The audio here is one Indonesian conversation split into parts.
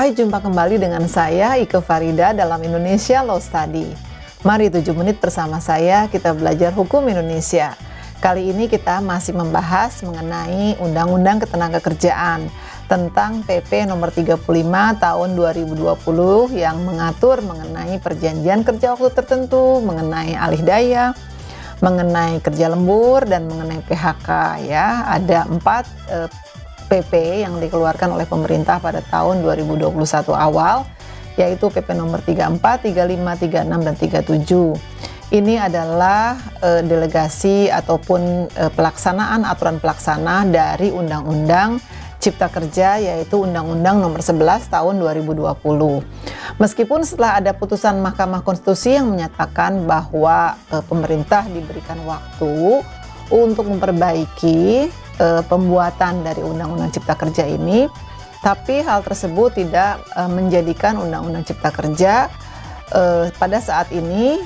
Hai, jumpa kembali dengan saya Ike Farida dalam Indonesia Law Study. Mari 7 menit bersama saya kita belajar hukum Indonesia. Kali ini kita masih membahas mengenai Undang-Undang Ketenagakerjaan tentang PP nomor 35 tahun 2020 yang mengatur mengenai perjanjian kerja waktu tertentu, mengenai alih daya, mengenai kerja lembur, dan mengenai PHK ya. Ada 4 PP yang dikeluarkan oleh pemerintah pada tahun 2021 awal, yaitu PP nomor 34, 35, 36, dan 37. Ini adalah delegasi ataupun pelaksanaan aturan pelaksana dari Undang-Undang Cipta Kerja, yaitu Undang-Undang nomor 11 tahun 2020. Meskipun setelah ada putusan Mahkamah Konstitusi yang menyatakan bahwa pemerintah diberikan waktu untuk memperbaiki pembuatan dari Undang-Undang Cipta Kerja ini, tapi hal tersebut tidak menjadikan Undang-Undang Cipta Kerja pada saat ini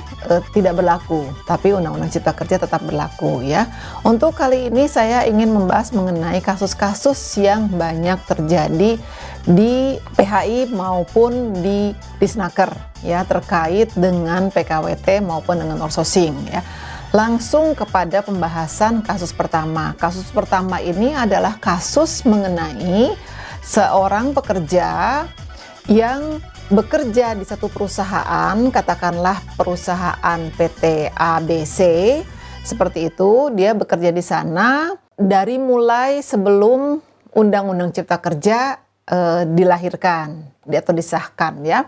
tidak berlaku, tapi Undang-Undang Cipta Kerja tetap berlaku ya. Untuk kali ini saya ingin membahas mengenai kasus-kasus yang banyak terjadi di PHI maupun di Disnaker ya, terkait dengan PKWT maupun dengan outsourcing ya. Langsung kepada pembahasan kasus pertama. Kasus pertama ini adalah kasus mengenai seorang pekerja yang bekerja di satu perusahaan, katakanlah perusahaan PT ABC, seperti itu. Dia bekerja di sana dari mulai sebelum Undang-Undang Cipta Kerja dilahirkan atau disahkan ya.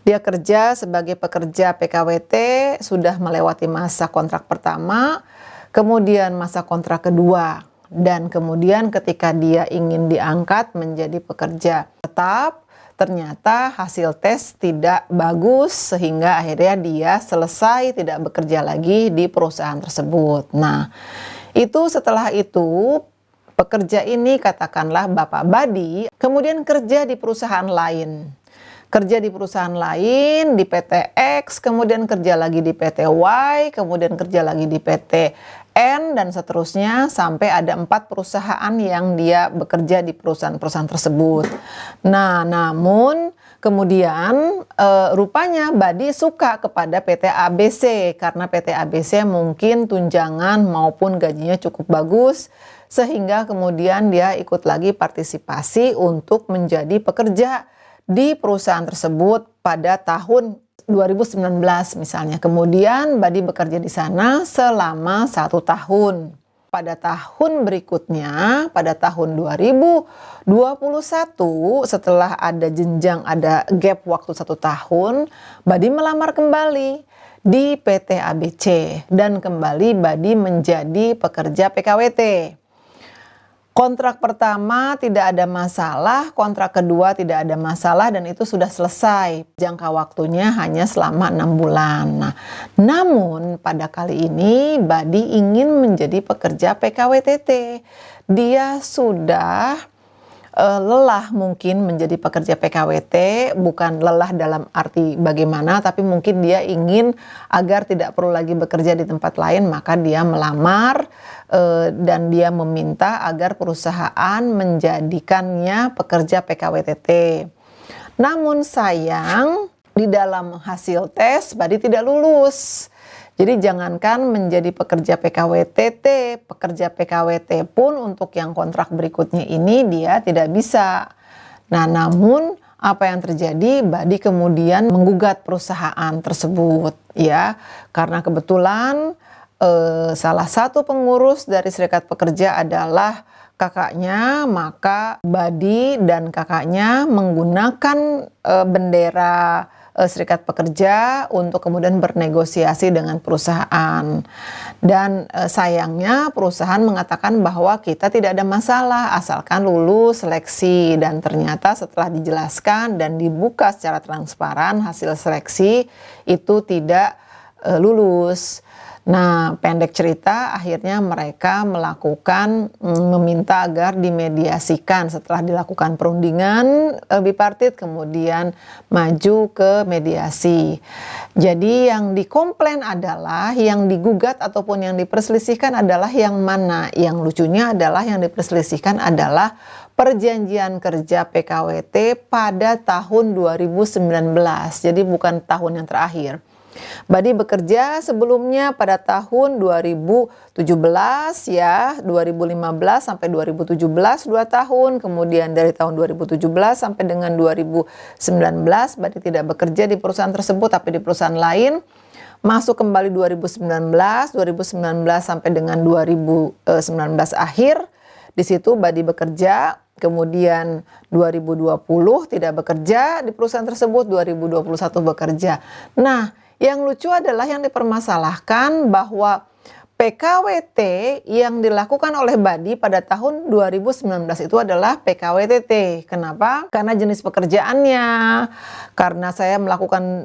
Dia kerja sebagai pekerja PKWT, sudah melewati masa kontrak pertama, kemudian masa kontrak kedua, dan kemudian ketika dia ingin diangkat menjadi pekerja tetap, ternyata hasil tes tidak bagus sehingga akhirnya dia selesai tidak bekerja lagi di perusahaan tersebut. Nah, setelah itu pekerja ini, katakanlah Bapak Badi, kemudian kerja di perusahaan lain. Kerja di perusahaan lain, di PT X, kemudian kerja lagi di PT Y, kemudian kerja lagi di PT N, dan seterusnya sampai ada 4 perusahaan yang dia bekerja di perusahaan-perusahaan tersebut. Nah, namun kemudian rupanya Badi suka kepada PT ABC karena PT ABC mungkin tunjangan maupun gajinya cukup bagus, sehingga kemudian dia ikut lagi partisipasi untuk menjadi pekerja di perusahaan tersebut pada tahun 2019 misalnya. Kemudian Badi bekerja di sana selama 1 tahun. Pada tahun berikutnya, pada tahun 2021, setelah ada jenjang, ada gap waktu 1 tahun, Badi melamar kembali di PT ABC dan kembali Badi menjadi pekerja PKWT. Kontrak pertama tidak ada masalah, kontrak kedua tidak ada masalah, dan itu sudah selesai. Jangka waktunya hanya selama 6 bulan. Nah, namun pada kali ini Badi ingin menjadi pekerja PKWTT. Dia sudah lelah mungkin menjadi pekerja PKWT, bukan lelah dalam arti bagaimana, tapi mungkin dia ingin agar tidak perlu lagi bekerja di tempat lain, maka dia melamar dan dia meminta agar perusahaan menjadikannya pekerja PKWTT. Namun sayang, di dalam hasil tes Badi tidak lulus. Jadi jangankan menjadi pekerja PKWTT, pekerja PKWT pun untuk yang kontrak berikutnya ini dia tidak bisa. Nah, namun apa yang terjadi? Badi kemudian menggugat perusahaan tersebut ya, karena kebetulan salah satu pengurus dari Serikat Pekerja adalah kakaknya, maka Badi dan kakaknya menggunakan bendera Serikat Pekerja untuk kemudian bernegosiasi dengan perusahaan. Dan sayangnya perusahaan mengatakan bahwa kita tidak ada masalah asalkan lulus seleksi, dan ternyata setelah dijelaskan dan dibuka secara transparan hasil seleksi itu tidak lulus. Nah, pendek cerita, akhirnya mereka meminta agar dimediasikan setelah dilakukan perundingan bipartit, kemudian maju ke mediasi. Jadi yang dikomplain adalah, yang digugat ataupun yang diperselisihkan adalah yang mana? Yang lucunya adalah yang diperselisihkan adalah perjanjian kerja PKWT pada tahun 2019, jadi bukan tahun yang terakhir. Badi bekerja sebelumnya pada tahun 2017 ya, 2015 sampai 2017 2 tahun, kemudian dari tahun 2017 sampai dengan 2019 Badi tidak bekerja di perusahaan tersebut tapi di perusahaan lain. Masuk kembali 2019 sampai dengan 2019 akhir. Di situ Badi bekerja, kemudian 2020 tidak bekerja di perusahaan tersebut, 2021 bekerja. Nah, yang lucu adalah yang dipermasalahkan bahwa PKWT yang dilakukan oleh Badi pada tahun 2019 itu adalah PKWTT. Kenapa? Karena jenis pekerjaannya, karena saya melakukan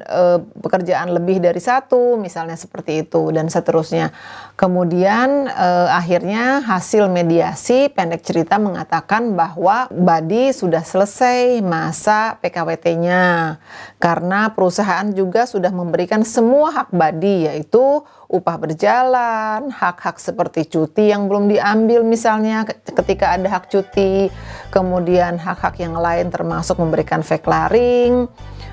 pekerjaan lebih dari satu, misalnya seperti itu, dan seterusnya. Kemudian akhirnya hasil mediasi, pendek cerita, mengatakan bahwa Badi sudah selesai masa PKWT-nya, karena perusahaan juga sudah memberikan semua hak Badi, yaitu upah berjalan, hak-hak seperti cuti yang belum diambil misalnya ketika ada hak cuti, kemudian hak-hak yang lain termasuk memberikan vekelaring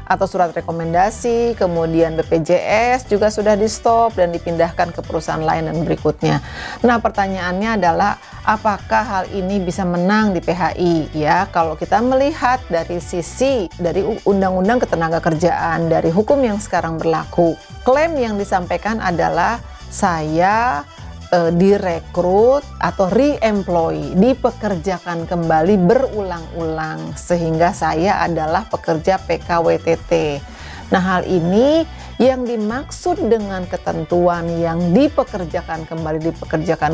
atau surat rekomendasi, kemudian BPJS juga sudah di stop dan dipindahkan ke perusahaan lain dan berikutnya. Nah, pertanyaannya adalah apakah hal ini bisa menang di PHI? Ya, kalau kita melihat dari sisi dari Undang-Undang Ketenagakerjaan, dari hukum yang sekarang berlaku, klaim yang disampaikan adalah saya direkrut atau re-employ, dipekerjakan kembali berulang-ulang sehingga saya adalah pekerja PKWTT. Nah, hal ini yang dimaksud dengan ketentuan yang dipekerjakan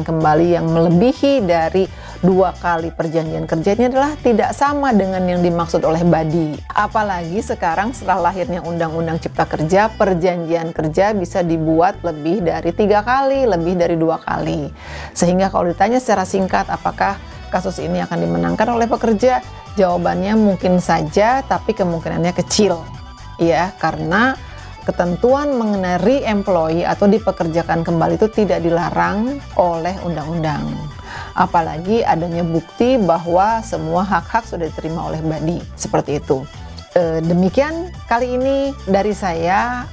kembali yang melebihi dari 2 kali perjanjian kerja ini adalah tidak sama dengan yang dimaksud oleh Badi. Apalagi sekarang setelah lahirnya Undang-Undang Cipta Kerja, perjanjian kerja bisa dibuat lebih dari 3 kali, lebih dari 2 kali. Sehingga kalau ditanya secara singkat apakah kasus ini akan dimenangkan oleh pekerja, jawabannya mungkin saja, tapi kemungkinannya kecil. Ya, karena ketentuan mengenai re-employ atau dipekerjakan kembali itu tidak dilarang oleh undang-undang. Apalagi adanya bukti bahwa semua hak-hak sudah diterima oleh Badi, seperti itu. Demikian kali ini dari saya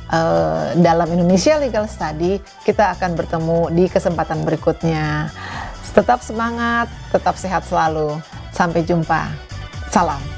dalam Indonesia Legal Study. Kita akan bertemu di kesempatan berikutnya. Tetap semangat, tetap sehat selalu. Sampai jumpa. Salam.